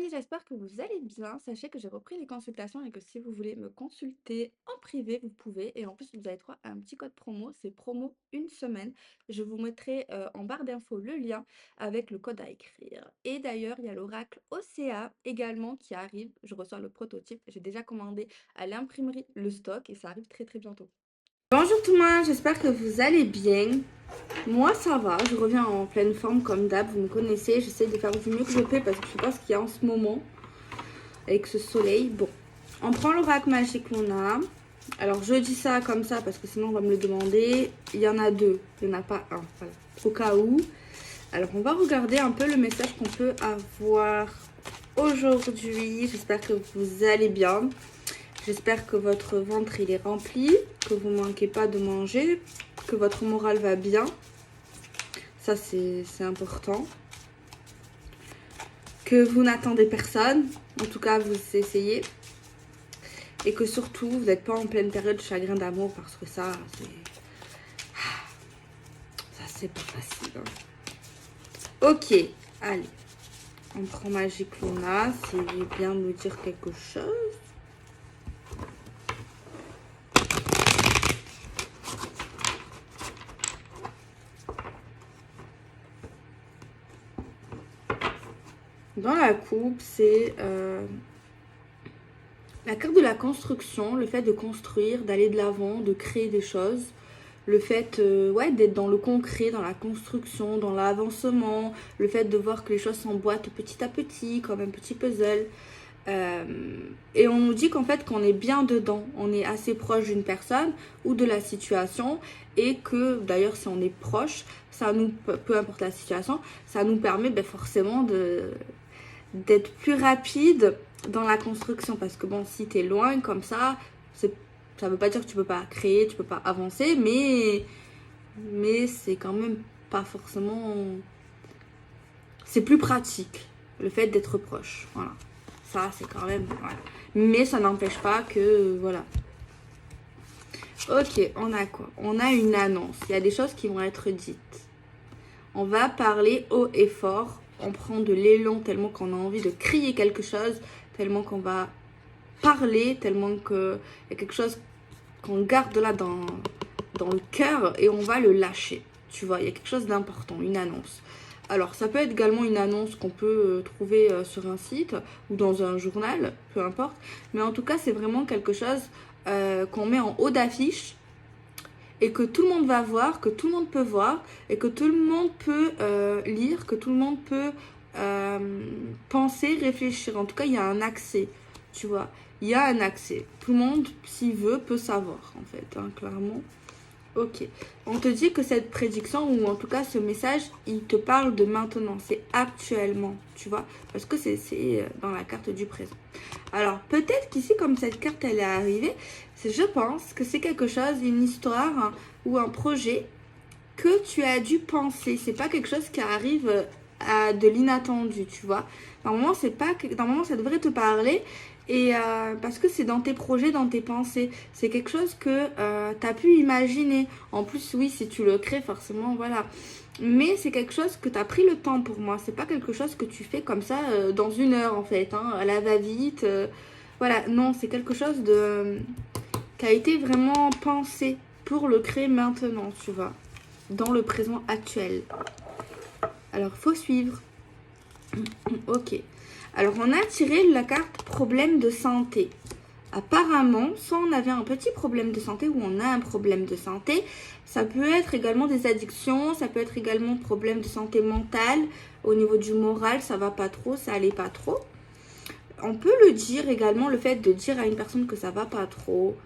amis, j'espère que vous allez bien. Sachez que j'ai repris les consultations et que si vous voulez me consulter en privé, vous pouvez. Et en plus, vous avez droit à un petit code promo. C'est promo une semaine. Je vous mettrai en barre d'infos le lien avec le code à écrire. Et d'ailleurs, il y a l'oracle OCA également qui arrive. Je reçois le prototype. J'ai déjà commandé à l'imprimerie le stock et ça arrive très très bientôt. Bonjour tout le monde, j'espère que vous allez bien. Moi ça va, je reviens en pleine forme comme d'hab, vous me connaissez, j'essaie de faire du mieux que je peux parce que je sais pas ce qu'il y a en ce moment avec ce soleil. Bon, on prend l'oracle magique Luna. Alors je dis ça comme ça parce que sinon on va me le demander. Il y en a deux, il n'y en a pas un, voilà, au cas où. Alors on va regarder un peu le message qu'on peut avoir aujourd'hui. J'espère que vous allez bien. J'espère que votre ventre il est rempli, que vous ne manquez pas de manger, que votre morale va bien. Ça, c'est important. Que vous n'attendez personne. En tout cas, vous essayez. Et que surtout, vous n'êtes pas en pleine période de chagrin d'amour parce que ça, c'est pas facile. Hein. Ok, allez. On prend Magique Luna. S'il veut bien nous dire quelque chose. Dans la coupe, c'est la carte de la construction, le fait de construire, d'aller de l'avant, de créer des choses. Le fait ouais, d'être dans le concret, dans la construction, dans l'avancement. Le fait de voir que les choses s'emboîtent petit à petit, comme un petit puzzle. Et on nous dit qu'en fait, qu'on est bien dedans. On est assez proche d'une personne ou de la situation. Et que, d'ailleurs, si on est proche, ça nous, peu importe la situation, ça nous permet forcément d'être plus rapide dans la construction. Parce que bon, si tu es loin comme ça veut pas dire que tu peux pas créer, tu peux pas avancer, mais c'est quand même pas forcément... C'est plus pratique, le fait d'être proche. Voilà. Ça, c'est quand même... Voilà. Mais ça n'empêche pas que... Voilà. Ok, on a quoi? On a une annonce. Il y a des choses qui vont être dites. On va parler haut et fort. On prend de l'élan tellement qu'on a envie de crier quelque chose, tellement qu'on va parler, tellement qu'il y a quelque chose qu'on garde là dans le cœur et on va le lâcher. Tu vois, il y a quelque chose d'important, une annonce. Alors, ça peut être également une annonce qu'on peut trouver sur un site ou dans un journal, peu importe. Mais en tout cas, c'est vraiment quelque chose qu'on met en haut d'affiche et que tout le monde va voir, que tout le monde peut voir et que tout le monde peut lire, que tout le monde peut penser, réfléchir. En tout cas, il y a un accès, tu vois. Il y a un accès. Tout le monde, s'il veut, peut savoir, en fait, hein, clairement. Ok. On te dit que cette prédiction, ou en tout cas ce message, il te parle de maintenant. C'est actuellement, tu vois. Parce que c'est dans la carte du présent. Alors, peut-être qu'ici, comme cette carte, elle est arrivée, je pense que c'est quelque chose, une histoire hein, ou un projet que tu as dû penser. C'est pas quelque chose qui arrive à de l'inattendu, tu vois. Normalement, normalement, ça devrait te parler. Et parce que c'est dans tes projets, dans tes pensées. C'est quelque chose que tu as pu imaginer. En plus, oui, si tu le crées, forcément, voilà. Mais c'est quelque chose que tu as pris le temps pour moi. C'est pas quelque chose que tu fais comme ça dans une heure, en fait. Hein, à la va-vite. Voilà, non, c'est quelque chose qui a été vraiment pensé pour le créer maintenant, tu vois. Dans le présent actuel. Alors, faut suivre. Ok. Alors, on a tiré la carte problème de santé. Apparemment, soit on avait un petit problème de santé ou on a un problème de santé. Ça peut être également des addictions, ça peut être également problème de santé mentale. Au niveau du moral, ça va pas trop, ça allait pas trop. On peut le dire également, le fait de dire à une personne que ça va pas trop.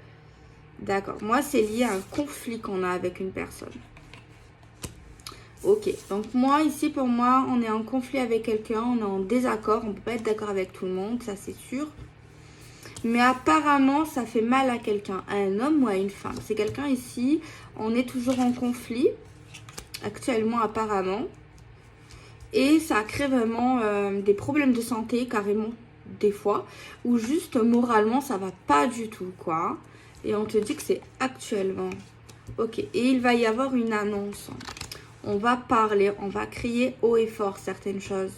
D'accord. Moi, c'est lié à un conflit qu'on a avec une personne. Ok, donc moi, ici, pour moi, on est en conflit avec quelqu'un, on est en désaccord, on ne peut pas être d'accord avec tout le monde, ça c'est sûr. Mais apparemment, ça fait mal à quelqu'un, à un homme ou à une femme. C'est quelqu'un ici, on est toujours en conflit, actuellement apparemment. Et ça crée vraiment des problèmes de santé, carrément, des fois. Ou juste moralement, ça va pas du tout, quoi. Et on te dit que c'est actuellement. Ok, et il va y avoir une annonce. On va parler, on va crier haut et fort certaines choses.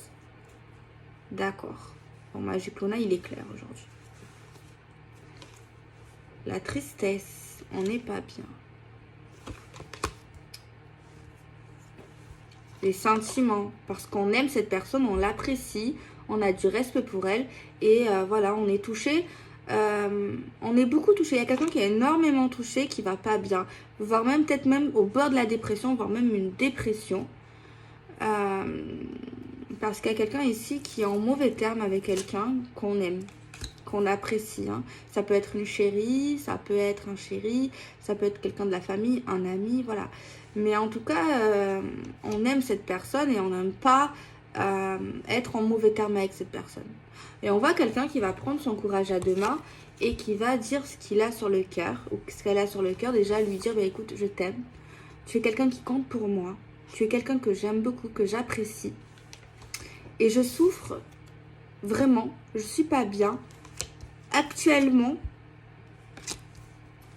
D'accord. Bon, Magic Luna, il est clair aujourd'hui. La tristesse, on n'est pas bien. Les sentiments, parce qu'on aime cette personne, on l'apprécie, on a du respect pour elle. Et voilà, on est touché. On est beaucoup touché. Il y a quelqu'un qui est énormément touché, qui va pas bien. Voire même, peut-être même au bord de la dépression, voire même une dépression. Parce qu'il y a quelqu'un ici qui est en mauvais terme avec quelqu'un qu'on aime, qu'on apprécie. Hein. Ça peut être une chérie, ça peut être un chéri, ça peut être quelqu'un de la famille, un ami, voilà. Mais en tout cas, on aime cette personne et on n'aime pas être en mauvais terme avec cette personne. Et on voit quelqu'un qui va prendre son courage à deux mains et qui va dire ce qu'il a sur le cœur, ou ce qu'elle a sur le cœur, déjà lui dire, bah, écoute, je t'aime, tu es quelqu'un qui compte pour moi, tu es quelqu'un que j'aime beaucoup, que j'apprécie. Et je souffre vraiment, je suis pas bien actuellement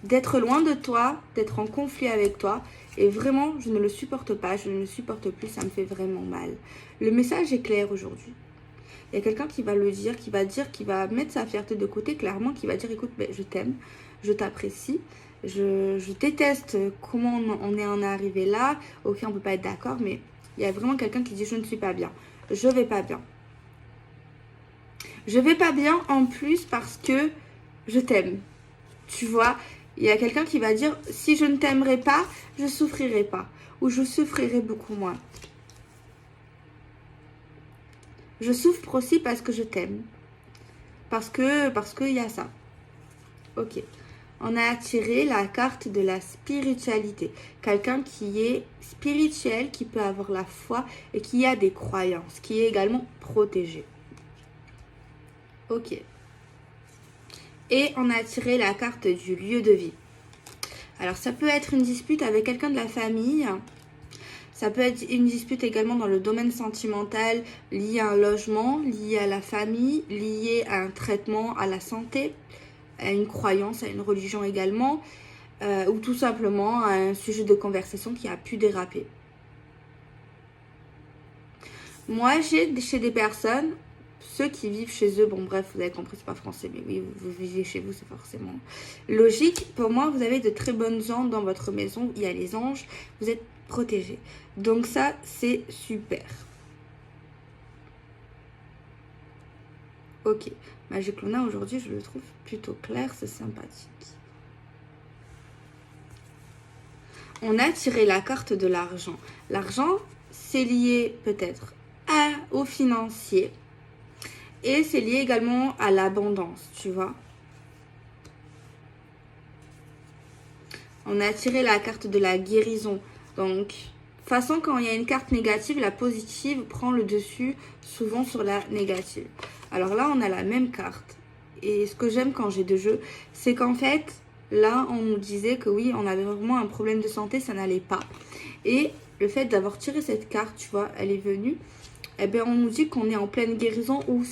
d'être loin de toi, d'être en conflit avec toi. Et vraiment, je ne le supporte pas, je ne le supporte plus, ça me fait vraiment mal. Le message est clair aujourd'hui. Il y a quelqu'un qui va le dire, qui va mettre sa fierté de côté, clairement, qui va dire, écoute, ben, je t'aime, je t'apprécie, je déteste comment on est arrivé là. Ok, on ne peut pas être d'accord, mais il y a vraiment quelqu'un qui dit, je ne suis pas bien, je vais pas bien. Je vais pas bien en plus parce que je t'aime, tu vois. Il y a quelqu'un qui va dire, si je ne t'aimerais pas, je souffrirais pas. Ou je souffrirais beaucoup moins. Je souffre aussi parce que je t'aime. Parce qu'il y a ça. Ok. On a attiré la carte de la spiritualité. Quelqu'un qui est spirituel, qui peut avoir la foi et qui a des croyances. Qui est également protégé. Ok. Et on a tiré la carte du lieu de vie. Alors, ça peut être une dispute avec quelqu'un de la famille. Ça peut être une dispute également dans le domaine sentimental, lié à un logement, lié à la famille, lié à un traitement, à la santé, à une croyance, à une religion également, ou tout simplement à un sujet de conversation qui a pu déraper. Moi, j'ai chez des personnes... Ceux qui vivent chez eux, bon bref, vous avez compris, c'est pas français, mais oui, vous vivez chez vous, c'est forcément logique. Pour moi, vous avez de très bonnes gens dans votre maison, il y a les anges, vous êtes protégés. Donc ça, c'est super. Ok, Magic Luna, aujourd'hui, je le trouve plutôt clair, c'est sympathique. On a tiré la carte de l'argent. L'argent, c'est lié peut-être au financier. Et c'est lié également à l'abondance, tu vois. On a tiré la carte de la guérison. Donc, de toute façon, quand il y a une carte négative, la positive prend le dessus souvent sur la négative. Alors là, on a la même carte. Et ce que j'aime quand j'ai deux jeux, c'est qu'en fait, là, on nous disait que oui, on avait vraiment un problème de santé, ça n'allait pas. Et le fait d'avoir tiré cette carte, tu vois, elle est venue... Eh bien, on nous dit qu'on est en pleine guérison où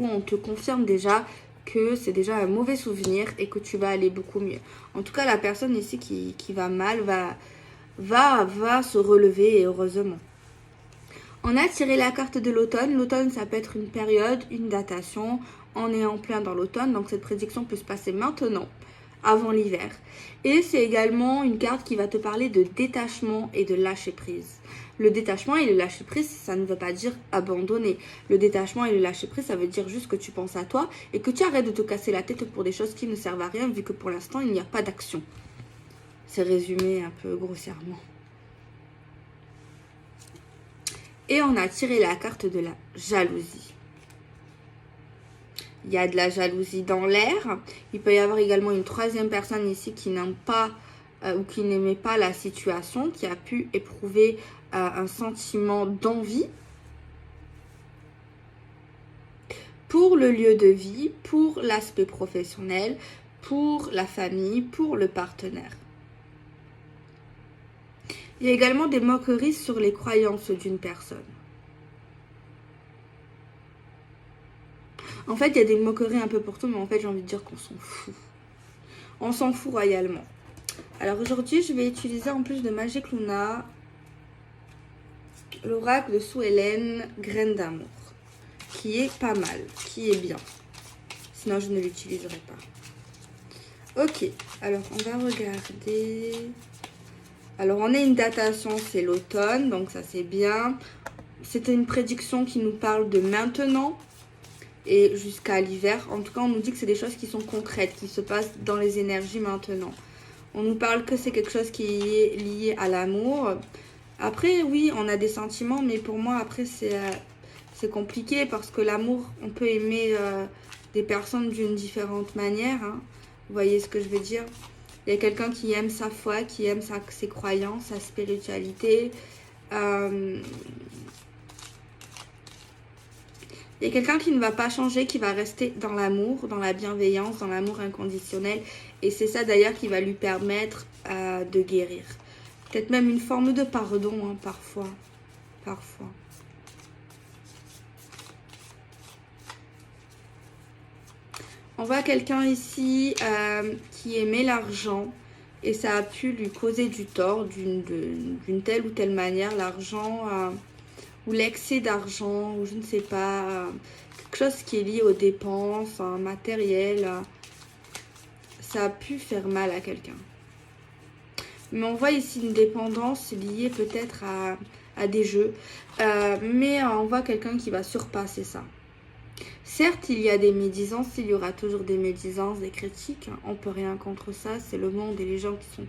on te confirme déjà que c'est déjà un mauvais souvenir et que tu vas aller beaucoup mieux. En tout cas, la personne ici qui va mal va se relever et heureusement. On a tiré la carte de l'automne. L'automne, ça peut être une période, une datation. On est en plein dans l'automne, donc cette prédiction peut se passer maintenant, avant l'hiver. Et c'est également une carte qui va te parler de détachement et de lâcher prise. Le détachement et le lâcher prise, ça ne veut pas dire abandonner. Le détachement et le lâcher prise, ça veut dire juste que tu penses à toi et que tu arrêtes de te casser la tête pour des choses qui ne servent à rien, vu que pour l'instant, il n'y a pas d'action. C'est résumé un peu grossièrement. Et on a tiré la carte de la jalousie. Il y a de la jalousie dans l'air. Il peut y avoir également une troisième personne ici qui n'aime pas ou qui n'aimait pas la situation, qui a pu éprouver un sentiment d'envie pour le lieu de vie, pour l'aspect professionnel, pour la famille, pour le partenaire. Il y a également des moqueries sur les croyances d'une personne. En fait, il y a des moqueries un peu pour tout, mais en fait, j'ai envie de dire qu'on s'en fout. On s'en fout royalement. Alors aujourd'hui, je vais utiliser en plus de Magic Luna, l'oracle de Sue Ellen, Graine d'amour. qui est pas mal, qui est bien. Sinon, je ne l'utiliserai pas. Ok, alors on va regarder. Alors, on a une datation, c'est l'automne, donc ça c'est bien. C'était une prédiction qui nous parle de maintenant et jusqu'à l'hiver. En tout cas, on nous dit que c'est des choses qui sont concrètes, qui se passent dans les énergies maintenant. On nous parle que c'est quelque chose qui est lié à l'amour. Après, oui, on a des sentiments, mais pour moi, après, c'est compliqué parce que l'amour, on peut aimer des personnes d'une différente manière. Hein. Vous voyez ce que je veux dire? Il y a quelqu'un qui aime sa foi, qui aime ses croyances, sa spiritualité. Il y a quelqu'un qui ne va pas changer, qui va rester dans l'amour, dans la bienveillance, dans l'amour inconditionnel. Et c'est ça d'ailleurs qui va lui permettre de guérir. Peut-être même une forme de pardon, hein, parfois. Parfois. On voit quelqu'un ici qui aimait l'argent et ça a pu lui causer du tort d'une telle ou telle manière. L'argent ou l'excès d'argent ou je ne sais pas, quelque chose qui est lié aux dépenses, matériel. Ça a pu faire mal à quelqu'un. Mais on voit ici une dépendance liée peut-être à des jeux. Mais on voit quelqu'un qui va surpasser ça. Certes, il y a des médisances, il y aura toujours des médisances, des critiques. On ne peut rien contre ça, c'est le monde et les gens qui sont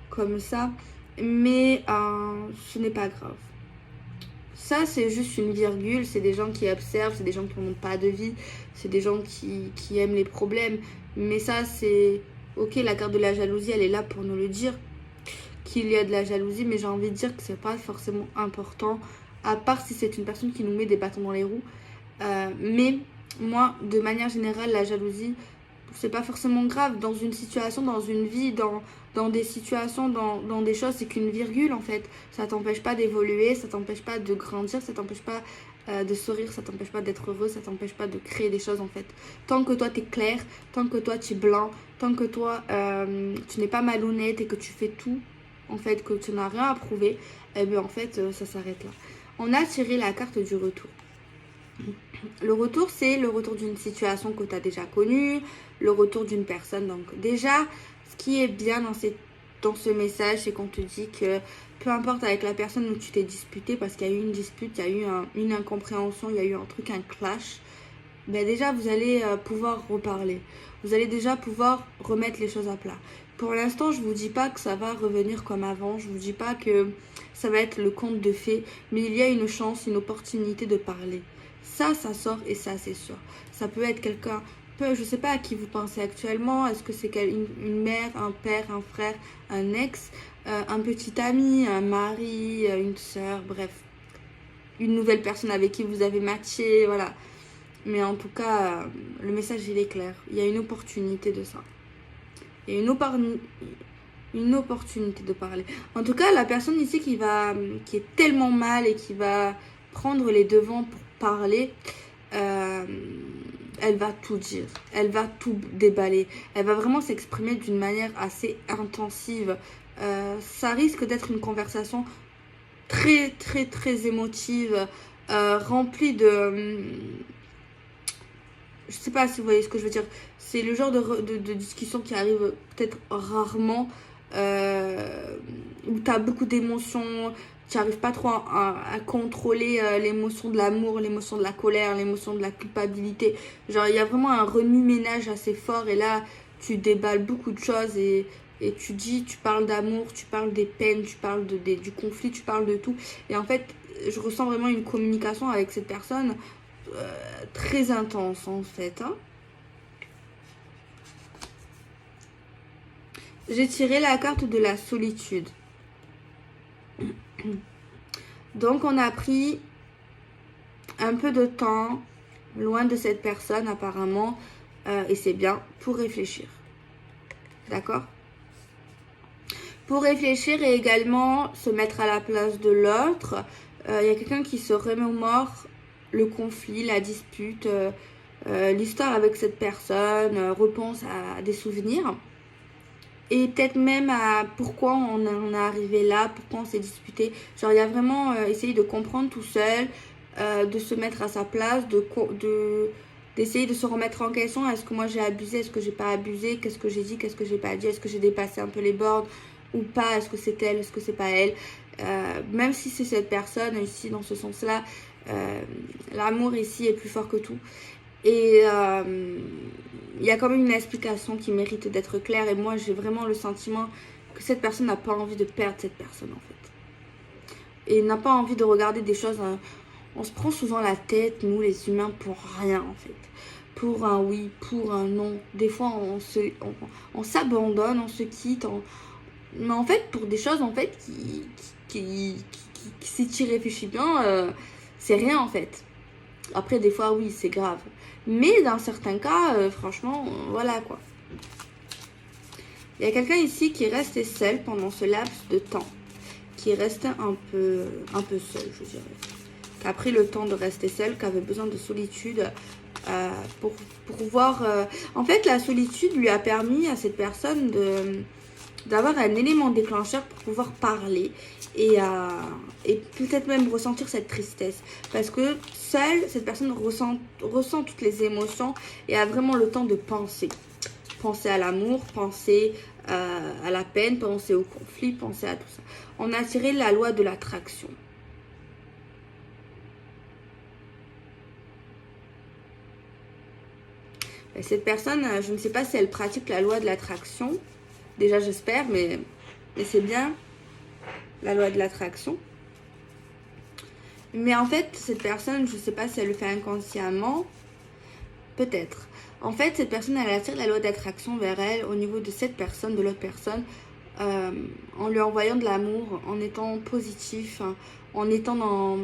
comme ça. Mais ce n'est pas grave. Ça, c'est juste une virgule. C'est des gens qui observent, c'est des gens qui n'ont pas de vie. C'est des gens qui aiment les problèmes. Mais ça, c'est... Ok, la carte de la jalousie, elle est là pour nous le dire. Qu'il y a de la jalousie, mais j'ai envie de dire que c'est pas forcément important. À part si c'est une personne qui nous met des bâtons dans les roues. Mais... moi, de manière générale, la jalousie, c'est pas forcément grave. Dans une situation, dans une vie, dans des situations, dans des choses, c'est qu'une virgule en fait. Ça t'empêche pas d'évoluer, ça t'empêche pas de grandir, ça t'empêche pas de sourire, ça t'empêche pas d'être heureux, ça t'empêche pas de créer des choses en fait. Tant que toi t'es clair, tant que toi tu es blanc, tant que toi tu n'es pas malhonnête et que tu fais tout, en fait, que tu n'as rien à prouver, eh bien en fait ça s'arrête là. On a tiré la carte du retour. Le retour, c'est le retour d'une situation que tu as déjà connue, le retour d'une personne. Donc déjà, ce qui est bien dans ce message, c'est qu'on te dit que peu importe avec la personne où tu t'es disputé, parce qu'il y a eu une dispute, il y a eu une incompréhension, il y a eu un truc, un clash, ben déjà vous allez pouvoir reparler. Vous allez déjà pouvoir remettre les choses à plat. Pour l'instant, je ne vous dis pas que ça va revenir comme avant, je ne vous dis pas que ça va être le conte de fées, mais il y a une chance, une opportunité de parler. Ça sort et ça, c'est sûr. Ça peut être quelqu'un, je ne sais pas à qui vous pensez actuellement. Est-ce que c'est une mère, un père, un frère, un ex, un petit ami, un mari, une soeur, bref. Une nouvelle personne avec qui vous avez matché, voilà. Mais en tout cas, le message, il est clair. Il y a une opportunité de ça. Il y a une opportunité de parler. En tout cas, la personne ici qui est tellement mal et qui va prendre les devants pour parler, elle va tout dire, elle va tout déballer, elle va vraiment s'exprimer d'une manière assez intensive. Ça risque d'être une conversation très très très émotive, remplie de... je sais pas si vous voyez ce que je veux dire. C'est le genre de discussion qui arrive peut-être rarement, où tu as beaucoup d'émotions. Tu n'arrives pas trop à contrôler l'émotion de l'amour, l'émotion de la colère, l'émotion de la culpabilité. Genre, il y a vraiment un remue-ménage assez fort. Et là, tu déballes beaucoup de choses et tu parles d'amour, tu parles des peines, tu parles du conflit, tu parles de tout. Et en fait, je ressens vraiment une communication avec cette personne très intense, en fait. Hein. J'ai tiré la carte de la solitude. Donc on a pris un peu de temps loin de cette personne apparemment et c'est bien pour réfléchir. D'accord? Pour réfléchir et également se mettre à la place de l'autre. Il y a quelqu'un qui se remémore le conflit, la dispute, l'histoire avec cette personne, repense à des souvenirs. Et peut-être même à pourquoi on est arrivé là, pourquoi on s'est disputé. Genre, il y a vraiment essayé de comprendre tout seul, de se mettre à sa place, d'essayer de se remettre en question. Est-ce que moi j'ai abusé, est-ce que j'ai pas abusé, qu'est-ce que j'ai dit, qu'est-ce que j'ai pas dit, est-ce que j'ai dépassé un peu les bornes ou pas, est-ce que c'est elle, est-ce que c'est pas elle. Même si c'est cette personne ici dans ce sens-là, l'amour ici est plus fort que tout. Et il y a quand même une explication qui mérite d'être claire. Et moi j'ai vraiment le sentiment que cette personne n'a pas envie de perdre cette personne en fait. Et n'a pas envie de regarder des choses. On se prend souvent la tête, nous les humains, pour rien en fait. Pour un oui, pour un non. Des fois on s'abandonne, on se quitte. Mais en fait pour des choses en fait qui si tu y réfléchis bien, c'est rien en fait. Après des fois oui c'est grave. Mais dans certains cas, franchement, voilà quoi. Il y a quelqu'un ici qui est resté seul pendant ce laps de temps. Qui est resté un peu seul, je dirais. Qui a pris le temps de rester seul, qui avait besoin de solitude pour pouvoir... En fait, la solitude lui a permis à cette personne d'avoir un élément déclencheur pour pouvoir parler et peut-être même ressentir cette tristesse. Parce que seule, cette personne ressent toutes les émotions et a vraiment le temps de penser. Penser à l'amour, penser à la peine, penser au conflit, penser à tout ça. On a tiré la loi de l'attraction. Cette personne, je ne sais pas si elle pratique la loi de l'attraction. Déjà, j'espère, mais c'est bien la loi de l'attraction. Mais en fait, cette personne, je ne sais pas si elle le fait inconsciemment. Peut-être. En fait, cette personne, elle attire la loi d'attraction vers elle au niveau de cette personne, de l'autre personne, en lui envoyant de l'amour, en étant positif, en étant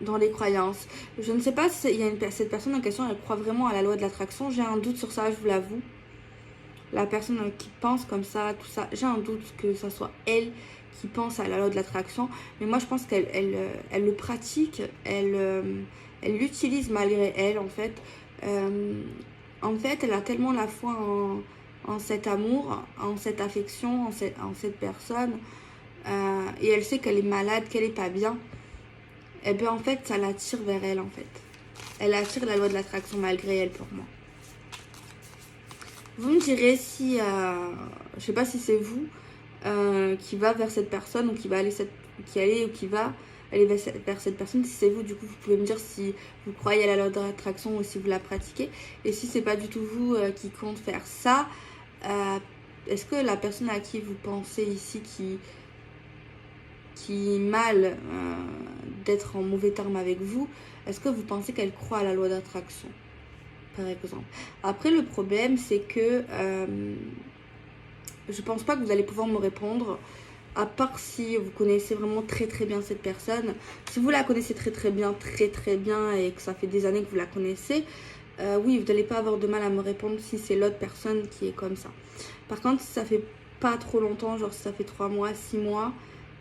dans les croyances. Je ne sais pas si cette personne en question, elle croit vraiment à la loi de l'attraction. J'ai un doute sur ça, je vous l'avoue. La personne qui pense comme ça, tout ça, j'ai un doute que ça soit elle qui pense à la loi de l'attraction. Mais moi, je pense qu'elle le pratique, elle l'utilise malgré elle, en fait. En fait, elle a tellement la foi en cet amour, en cette affection, en cette personne. Et elle sait qu'elle est malade, qu'elle n'est pas bien. Et bien, en fait, ça l'attire vers elle, en fait. Elle attire la loi de l'attraction malgré elle, pour moi. Vous me direz si, je sais pas si c'est vous qui va vers cette personne ou qui va aller vers cette personne. Si c'est vous, du coup, vous pouvez me dire si vous croyez à la loi de l'attraction ou si vous la pratiquez. Et si c'est pas du tout vous qui compte faire ça, est-ce que la personne à qui vous pensez ici qui mal d'être en mauvais terme avec vous, est-ce que vous pensez qu'elle croit à la loi d'attraction, par exemple? Après, le problème, c'est que je pense pas que vous allez pouvoir me répondre, à part si vous connaissez vraiment très très bien cette personne. Si vous la connaissez très très bien et que ça fait des années que vous la connaissez, oui, vous n'allez pas avoir de mal à me répondre si c'est l'autre personne qui est comme ça. Par contre, si ça fait pas trop longtemps, genre si ça fait 3 mois, 6 mois,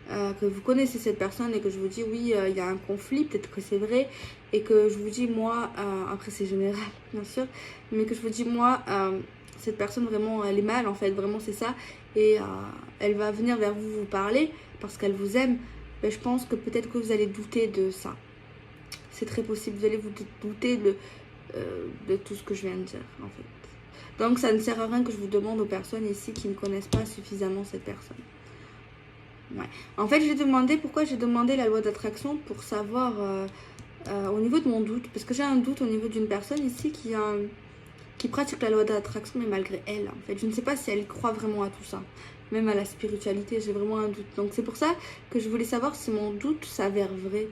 que vous connaissez cette personne et que je vous dis oui, il y a un conflit, peut-être que c'est vrai, et que je vous dis moi, après c'est général bien sûr, mais que je vous dis moi, cette personne vraiment elle est mal en fait, vraiment c'est ça, et elle va venir vers vous vous parler parce qu'elle vous aime. Mais je pense que peut-être que vous allez douter de ça, c'est très possible, vous allez vous douter de tout ce que je viens de dire en fait. Donc ça ne sert à rien que je vous demande aux personnes ici qui ne connaissent pas suffisamment cette personne. Ouais. En fait, pourquoi j'ai demandé la loi d'attraction pour savoir au niveau de mon doute, parce que j'ai un doute au niveau d'une personne ici qui pratique la loi d'attraction, mais malgré elle, en fait, je ne sais pas si elle croit vraiment à tout ça, même à la spiritualité, j'ai vraiment un doute. Donc c'est pour ça que je voulais savoir si mon doute s'avère vrai,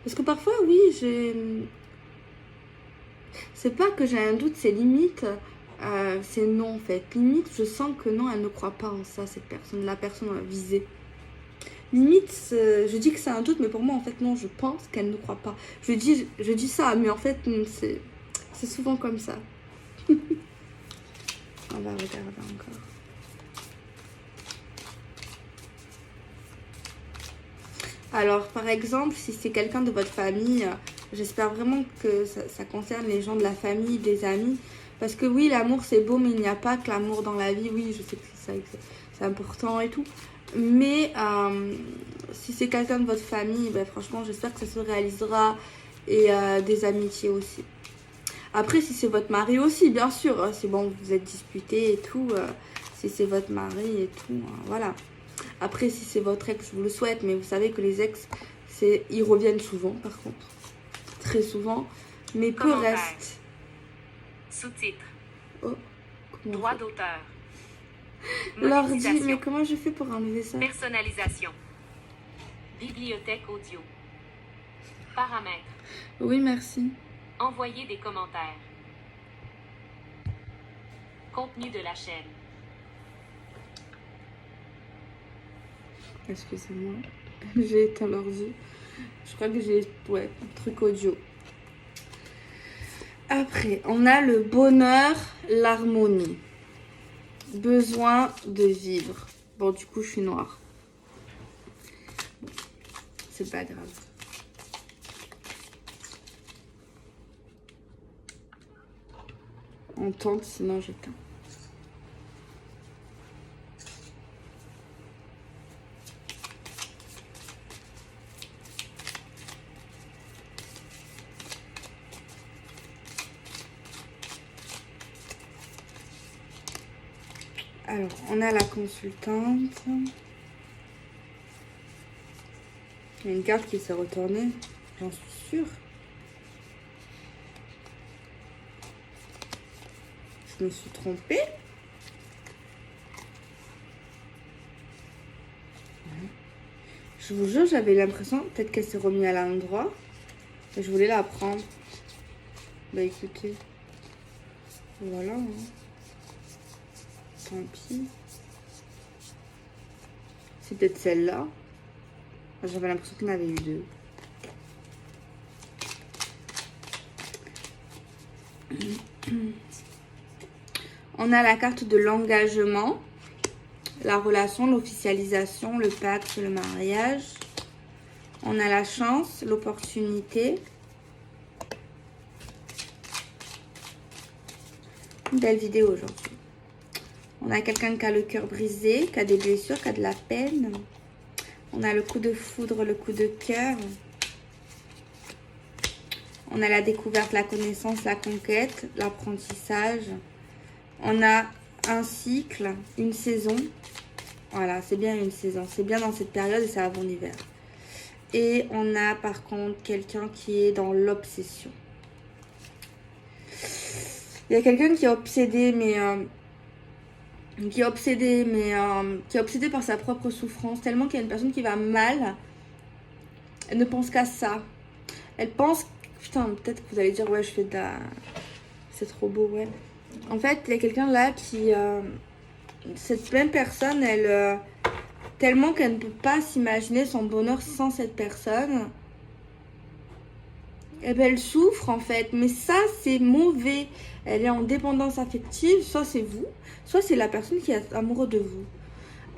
parce que parfois, oui, c'est pas que j'ai un doute, c'est limite. C'est non en fait. Limite, je sens que non, elle ne croit pas en ça, cette personne, la personne visée. Limite, je dis que c'est un doute, mais pour moi, en fait, non, je pense qu'elle ne croit pas. Je dis ça, mais en fait, c'est souvent comme ça. On va regarder encore. Alors, par exemple, si c'est quelqu'un de votre famille, j'espère vraiment que ça concerne les gens de la famille, des amis. Parce que oui, l'amour c'est beau, mais il n'y a pas que l'amour dans la vie. Oui, je sais que c'est important et tout. Mais si c'est quelqu'un de votre famille, ben, franchement, j'espère que ça se réalisera et des amitiés aussi. Après, si c'est votre mari aussi, bien sûr, c'est bon, vous êtes disputés et tout, si c'est votre mari et tout, voilà. Après, si c'est votre ex, je vous le souhaite, mais vous savez que les ex, ils reviennent souvent, par contre. Très souvent, mais peu reste. Sous-titres. Oh, droit d'auteur. L'ordi, mais comment je fais pour enlever ça? Personnalisation. Bibliothèque audio. Paramètres. Oui, merci. Envoyer des commentaires. Contenu de la chaîne. Excusez-moi, j'ai éteint l'ordi. Je crois que j'ai un truc audio. Après, on a le bonheur, l'harmonie. Besoin de vivre. Bon, du coup, je suis noire. C'est pas grave. On tente, sinon j'éteins. Alors, on a la consultante. Il y a une carte qui s'est retournée, j'en suis sûre. Je me suis trompée. Je vous jure, j'avais l'impression, peut-être qu'elle s'est remise à l'endroit. Et je voulais la prendre. Bah écoutez. Voilà. Hein. Tant pis. C'est peut-être celle-là. J'avais l'impression qu'il y en avait eu deux. On a la carte de l'engagement, la relation, l'officialisation, le pacte, le mariage. On a la chance, l'opportunité. Une belle vidéo aujourd'hui. On a quelqu'un qui a le cœur brisé, qui a des blessures, qui a de la peine. On a le coup de foudre, le coup de cœur. On a la découverte, la connaissance, la conquête, l'apprentissage. On a un cycle, une saison. Voilà, c'est bien une saison. C'est bien dans cette période et c'est avant l'hiver. Et on a par contre quelqu'un qui est dans l'obsession. Il y a quelqu'un qui est obsédé, qui est obsédé par sa propre souffrance. Tellement qu'il y a une personne qui va mal. Elle ne pense qu'à ça. Elle pense... Putain, peut-être que vous allez dire, ouais, je fais de la... C'est trop beau, ouais. En fait, il y a quelqu'un là qui... cette même personne, elle... tellement qu'elle ne peut pas s'imaginer son bonheur sans cette personne. Eh ben, elle souffre en fait. Mais ça, c'est mauvais. Elle est en dépendance affective. Soit c'est vous, soit c'est la personne qui est amoureuse de vous.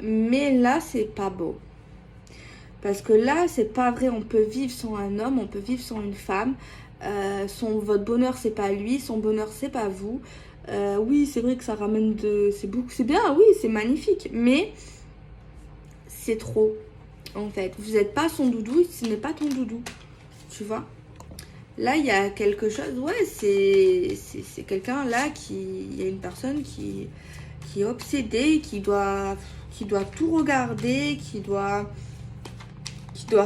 Mais là, c'est pas beau. Parce que là, c'est pas vrai. On peut vivre sans un homme, on peut vivre sans une femme. Votre bonheur, c'est pas lui. Son bonheur, c'est pas vous. Oui, c'est vrai que ça ramène de... C'est bien, oui, c'est magnifique. Mais c'est trop, en fait. Vous n'êtes pas son doudou, ce n'est pas ton doudou. Tu vois? Là, il y a quelque chose... Ouais, c'est quelqu'un là qui... Il y a une personne qui est obsédée, qui doit tout regarder, qui doit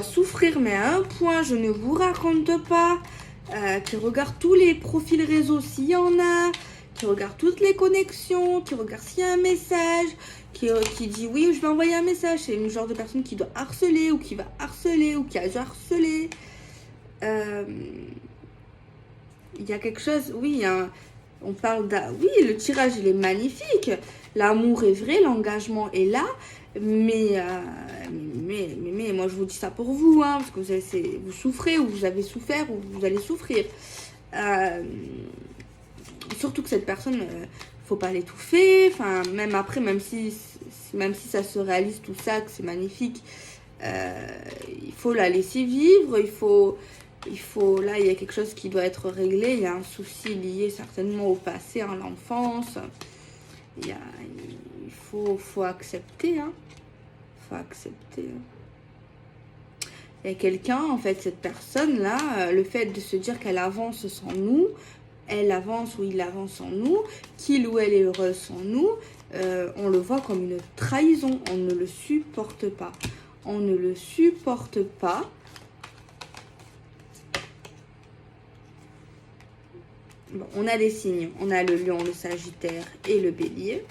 souffrir, mais à un point, je ne vous raconte pas, qui regarde tous les profils réseaux s'il y en a, qui regarde toutes les connexions, qui regarde s'il y a un message, qui dit oui, je vais envoyer un message. C'est le genre de personne qui doit harceler, ou qui va harceler, ou qui a déjà harcelé. Il y a quelque chose, oui, on parle oui, le tirage, il est magnifique. L'amour est vrai, l'engagement est là. Mais moi, je vous dis ça pour vous, hein, parce que vous souffrez, ou vous avez souffert, ou vous allez souffrir. Surtout que cette personne, faut pas l'étouffer. Enfin, même après, même si ça se réalise tout ça, que c'est magnifique, il faut la laisser vivre. Là, il y a quelque chose qui doit être réglé. Il y a un souci lié certainement au passé, à l'enfance. Il faut accepter, hein. Faut accepter. Il y a quelqu'un, en fait, cette personne-là, le fait de se dire qu'elle avance sans nous, elle avance ou il avance sans nous, qu'il ou elle est heureux sans nous, on le voit comme une trahison. On ne le supporte pas. On ne le supporte pas. Bon, on a des signes. On a le lion, le sagittaire et le bélier.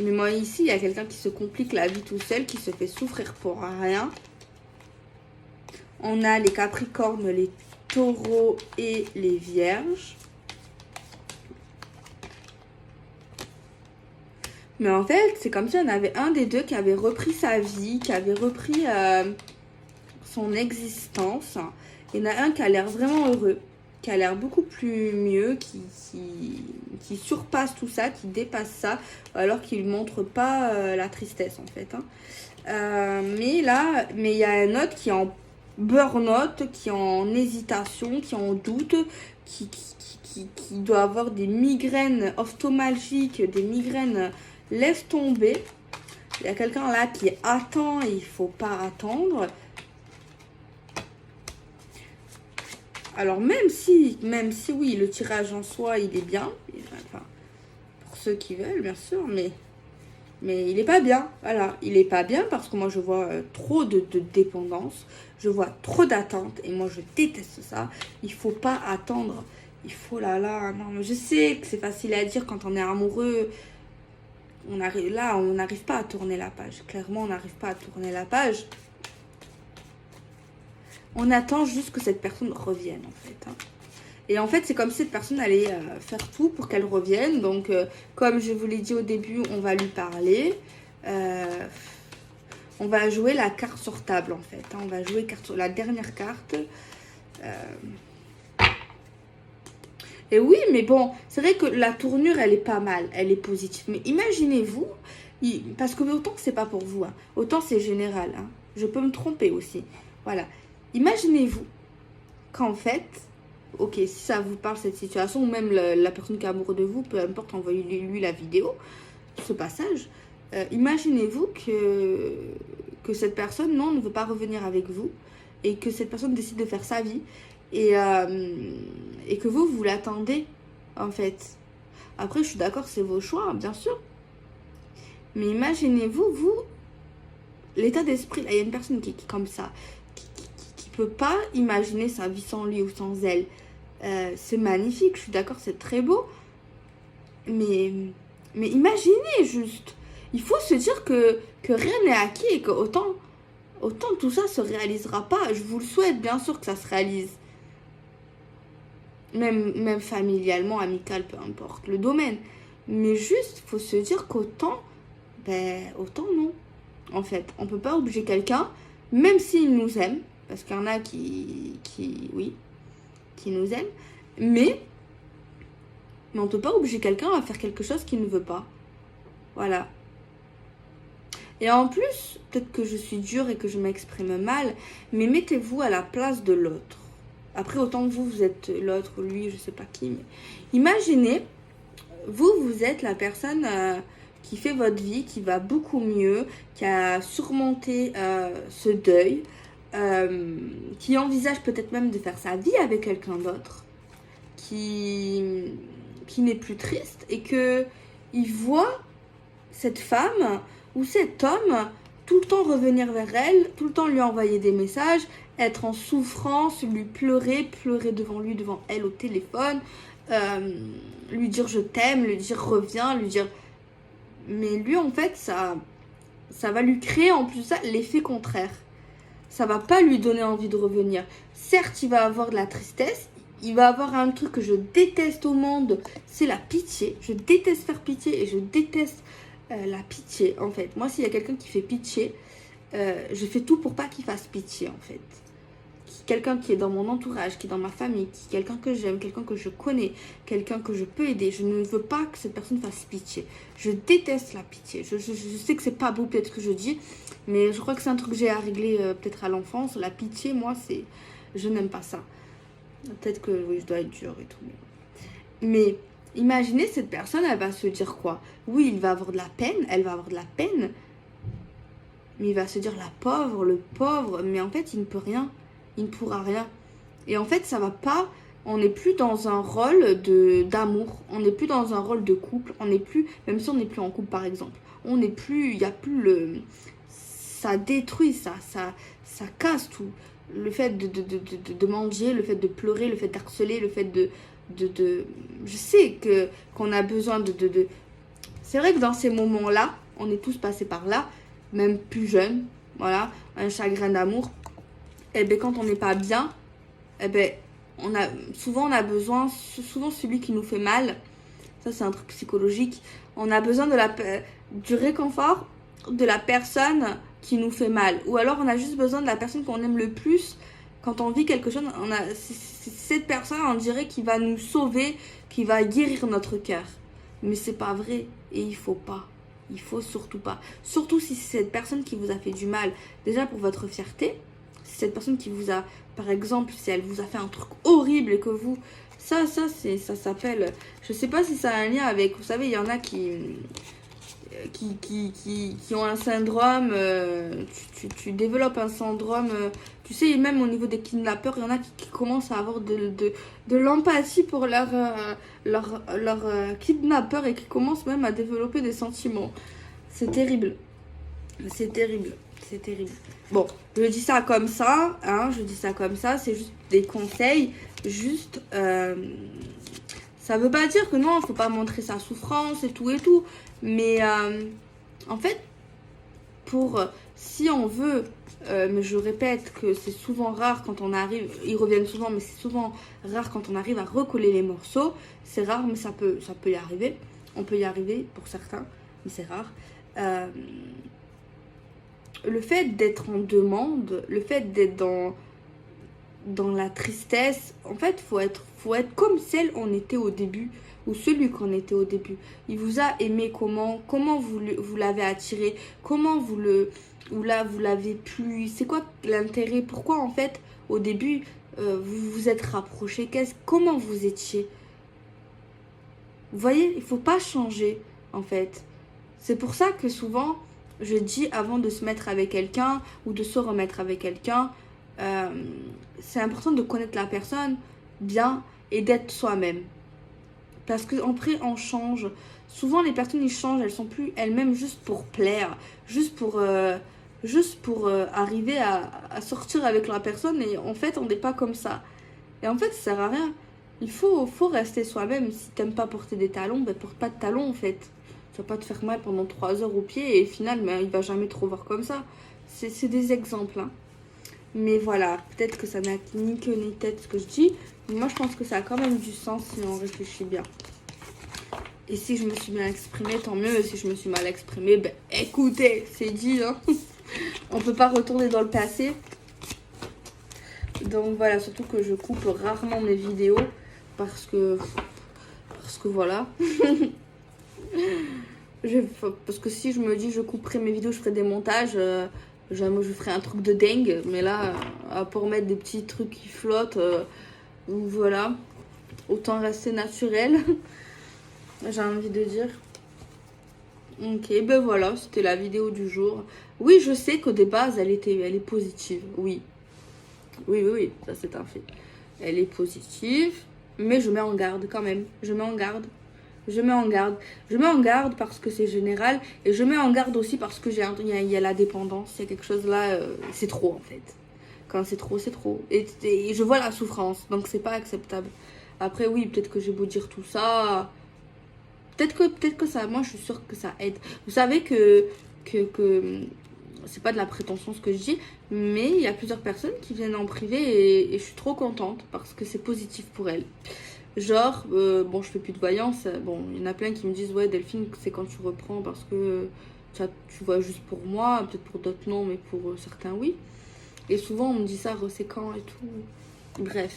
Mais moi, ici, il y a quelqu'un qui se complique la vie tout seul, qui se fait souffrir pour rien. On a les capricornes, les taureaux et les vierges. Mais en fait, c'est comme si on avait un des deux qui avait repris sa vie, qui avait repris son existence. Il y en a un qui a l'air vraiment heureux, qui a l'air beaucoup plus mieux, qui surpasse tout ça, qui dépasse ça, alors qu'il ne montre pas la tristesse en fait. Mais il y a un autre qui est en burn-out, qui est en hésitation, qui est en doute, qui doit avoir des migraines ophtalmalgiques, des migraines laisse tomber. Il y a quelqu'un là qui attend et il ne faut pas attendre. Alors même si oui, le tirage en soi, il est bien, enfin, pour ceux qui veulent, bien sûr, mais il n'est pas bien, voilà, il n'est pas bien parce que moi je vois trop de dépendance, je vois trop d'attente et moi je déteste ça. Il faut pas attendre, il faut non, mais je sais que c'est facile à dire quand on est amoureux, on n'arrive pas à tourner la page, clairement on n'arrive pas à tourner la page. On attend juste que cette personne revienne, en fait. Et en fait, c'est comme si cette personne allait faire tout pour qu'elle revienne. Donc, comme je vous l'ai dit au début, on va lui parler. On va jouer la carte sur table, en fait. On va jouer la dernière carte. Et oui, mais bon, c'est vrai que la tournure, elle est pas mal. Elle est positive. Mais imaginez-vous, parce que autant que c'est pas pour vous, autant c'est général. Je peux me tromper aussi. Voilà. Imaginez-vous qu'en fait, ok, si ça vous parle cette situation, ou même la personne qui est amoureuse de vous, peu importe, envoyez-lui la vidéo, ce passage. Imaginez-vous que cette personne, non, ne veut pas revenir avec vous, et que cette personne décide de faire sa vie, et que vous l'attendez, en fait. Après, je suis d'accord, c'est vos choix, bien sûr. Mais imaginez-vous, l'état d'esprit, là, il y a une personne qui est comme ça, peut pas imaginer sa vie sans lui ou sans elle. C'est magnifique, je suis d'accord, c'est très beau. Mais imaginez juste. Il faut se dire que rien n'est acquis et que autant tout ça se réalisera pas. Je vous le souhaite, bien sûr que ça se réalise. Même familialement, amical, peu importe le domaine. Mais juste, il faut se dire qu'autant non. En fait, on peut pas obliger quelqu'un, même s'il nous aime, parce qu'il y en a qui nous aiment, mais on ne peut pas obliger quelqu'un à faire quelque chose qu'il ne veut pas. Voilà. Et en plus, peut-être que je suis dure et que je m'exprime mal, mais mettez-vous à la place de l'autre. Après, autant que vous êtes l'autre, lui, je sais pas qui, mais imaginez, vous êtes la personne qui fait votre vie, qui va beaucoup mieux, qui a surmonté ce deuil, qui envisage peut-être même de faire sa vie avec quelqu'un d'autre, qui n'est plus triste et que il voit cette femme ou cet homme tout le temps revenir vers elle, tout le temps lui envoyer des messages, être en souffrance, lui pleurer devant lui, devant elle au téléphone, lui dire je t'aime, lui dire reviens, lui dire... Mais lui en fait ça va lui créer en plus ça l'effet contraire. Ça va pas lui donner envie de revenir. Certes, il va avoir de la tristesse. Il va avoir un truc que je déteste au monde, c'est la pitié. Je déteste faire pitié et je déteste la pitié, en fait. Moi, s'il y a quelqu'un qui fait pitié, je fais tout pour pas qu'il fasse pitié, en fait. Quelqu'un qui est dans mon entourage, qui est dans ma famille, quelqu'un que j'aime, quelqu'un que je connais, quelqu'un que je peux aider. Je ne veux pas que cette personne fasse pitié. Je déteste la pitié. Je sais que c'est pas beau peut-être que je dis, mais je crois que c'est un truc que j'ai à régler peut-être à l'enfance. La pitié, moi, je n'aime pas ça. Peut-être que oui, je dois être dure et tout. Mais imaginez cette personne, elle va se dire quoi? Oui, il va avoir de la peine, elle va avoir de la peine. Mais il va se dire, la pauvre, le pauvre. Mais en fait, il ne peut rien. Il ne pourra rien. Et en fait, ça va pas. On n'est plus dans un rôle d'amour. On n'est plus dans un rôle de couple. On n'est plus, même si on n'est plus en couple par exemple. On n'est plus, il n'y a plus le. Ça détruit, ça casse tout. Le fait de manger, le fait de pleurer, le fait d'harceler, le fait je sais qu'on a besoin de. C'est vrai que dans ces moments-là, on est tous passés par là, même plus jeunes, voilà, un chagrin d'amour. Et bien quand on n'est pas bien, eh ben souvent on a besoin, souvent celui qui nous fait mal, ça c'est un truc psychologique, on a besoin du réconfort de la personne qui nous fait mal. Ou alors on a juste besoin de la personne qu'on aime le plus. Quand on vit quelque chose, c'est cette personne, on dirait, qui va nous sauver, qui va guérir notre cœur. Mais c'est pas vrai. Et il faut pas. Il faut surtout pas. Surtout si c'est cette personne qui vous a fait du mal. Déjà pour votre fierté. Si cette personne qui vous a, par exemple, si elle vous a fait un truc horrible et que vous... Ça s'appelle... Je sais pas si ça a un lien avec... Vous savez, il y en a qui ont un syndrome, tu développes un syndrome, tu sais, même au niveau des kidnappeurs, il y en a qui commencent à avoir de l'empathie pour leur kidnappeur et qui commencent même à développer des sentiments. C'est terrible. C'est terrible. C'est terrible. Bon, je dis ça comme ça, hein, c'est juste des conseils, juste... ça veut pas dire que non, il faut pas montrer sa souffrance et tout. Mais en fait, si on veut, mais je répète que c'est souvent rare quand on arrive, ils reviennent souvent, mais c'est souvent rare quand on arrive à recoller les morceaux. C'est rare, mais ça peut y arriver. On peut y arriver pour certains, mais c'est rare. Le fait d'être en demande, le fait d'être dans la tristesse, en fait, faut être comme celle on était au début, ou celui qu'on était au début. Il vous a aimé comment vous l'avez attiré, comment vous l'avez plu, c'est quoi l'intérêt, pourquoi en fait au début vous vous êtes rapprochés, comment vous étiez. Vous voyez, il faut pas changer en fait. C'est pour ça que souvent je dis, avant de se mettre avec quelqu'un ou de se remettre avec quelqu'un, c'est important de connaître la personne bien et d'être soi-même. Parce qu'après, on change. Souvent, les personnes, ils changent. Elles sont plus elles-mêmes juste pour plaire. Juste pour arriver à sortir avec la personne. Et en fait, on n'est pas comme ça. Et en fait, ça sert à rien. Il faut rester soi-même. Si t'aimes pas porter des talons, ben porte pas de talons, en fait. Tu vas pas te faire mal pendant 3 heures au pied. Et au final, ben, il va jamais te revoir comme ça. C'est des exemples, hein. Mais voilà, peut-être que ça n'a ni queue ni tête ce que je dis. Mais moi, je pense que ça a quand même du sens si on réfléchit bien. Et si je me suis bien exprimée, tant mieux. Et si je me suis mal exprimée, ben écoutez, c'est dit, hein. On peut pas retourner dans le passé. Donc voilà, surtout que je coupe rarement mes vidéos. Parce que voilà. Parce que si je me dis je couperai mes vidéos, je ferai des montages... je ferais un truc de dingue, mais là, pour mettre des petits trucs qui flottent, voilà, autant rester naturel, j'ai envie de dire. Ok, ben voilà, c'était la vidéo du jour. Oui, je sais qu'au départ, elle est positive, oui. Oui, ça c'est un fait. Elle est positive, mais je mets en garde quand même, je mets en garde parce que c'est général. Et je mets en garde aussi parce que il y a la dépendance. Il y a quelque chose là, c'est trop en fait. Quand c'est trop, c'est trop. Et je vois la souffrance, donc c'est pas acceptable. Après oui, peut-être que j'ai beau dire tout ça. Peut-être que ça, moi je suis sûre que ça aide. Vous savez que c'est pas de la prétention ce que je dis, mais il y a plusieurs personnes qui viennent en privé et je suis trop contente parce que c'est positif pour elles. Genre, bon, je fais plus de voyance. Bon, il y en a plein qui me disent, ouais, Delphine, c'est quand tu reprends parce que tu vois juste pour moi, peut-être pour d'autres non, mais pour certains, oui. Et souvent, on me dit ça, c'est quand et tout. Bref.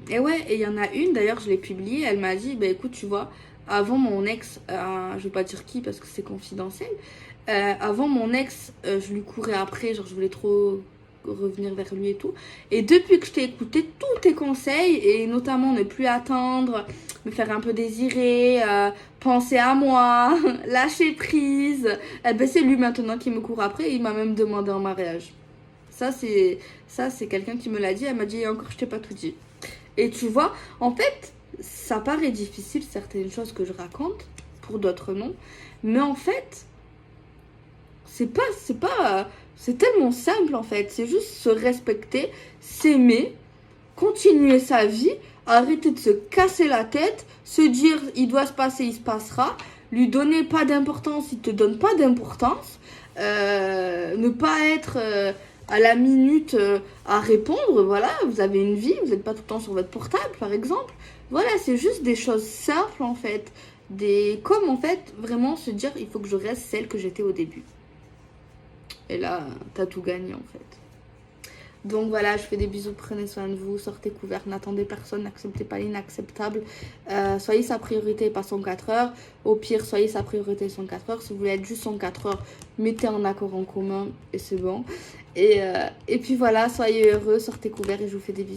Et ouais, et il y en a une, d'ailleurs, je l'ai publiée, elle m'a dit, bah écoute, tu vois, avant mon ex, je vais pas dire qui parce que c'est confidentiel, avant mon ex, je lui courais après, genre, je voulais trop revenir vers lui et tout. Et depuis que je t'ai écouté, tous tes conseils, et notamment ne plus attendre, me faire un peu désirer, penser à moi, lâcher prise, eh ben c'est lui maintenant qui me court après et il m'a même demandé en mariage. Ça, c'est quelqu'un qui me l'a dit. Elle m'a dit, et encore, je t'ai pas tout dit. Et tu vois, en fait, ça paraît difficile, certaines choses que je raconte, pour d'autres non. Mais en fait, c'est tellement simple, en fait. C'est juste se respecter, s'aimer, continuer sa vie, arrêter de se casser la tête, se dire, il doit se passer, il se passera, lui donner pas d'importance, il te donne pas d'importance, ne pas être... à la minute à répondre, voilà, vous avez une vie, vous n'êtes pas tout le temps sur votre portable, par exemple. Voilà, c'est juste des choses simples, en fait. Comme, en fait, vraiment se dire, il faut que je reste celle que j'étais au début. Et là, t'as tout gagné, en fait. Donc voilà, je fais des bisous, prenez soin de vous, sortez couverts, n'attendez personne, n'acceptez pas l'inacceptable. Soyez sa priorité, pas son 4 heures. Au pire, soyez sa priorité, son 4 heures. Si vous voulez être juste son 4 heures, mettez un accord en commun et c'est bon. Et puis voilà, soyez heureux, sortez couverts et je vous fais des bisous.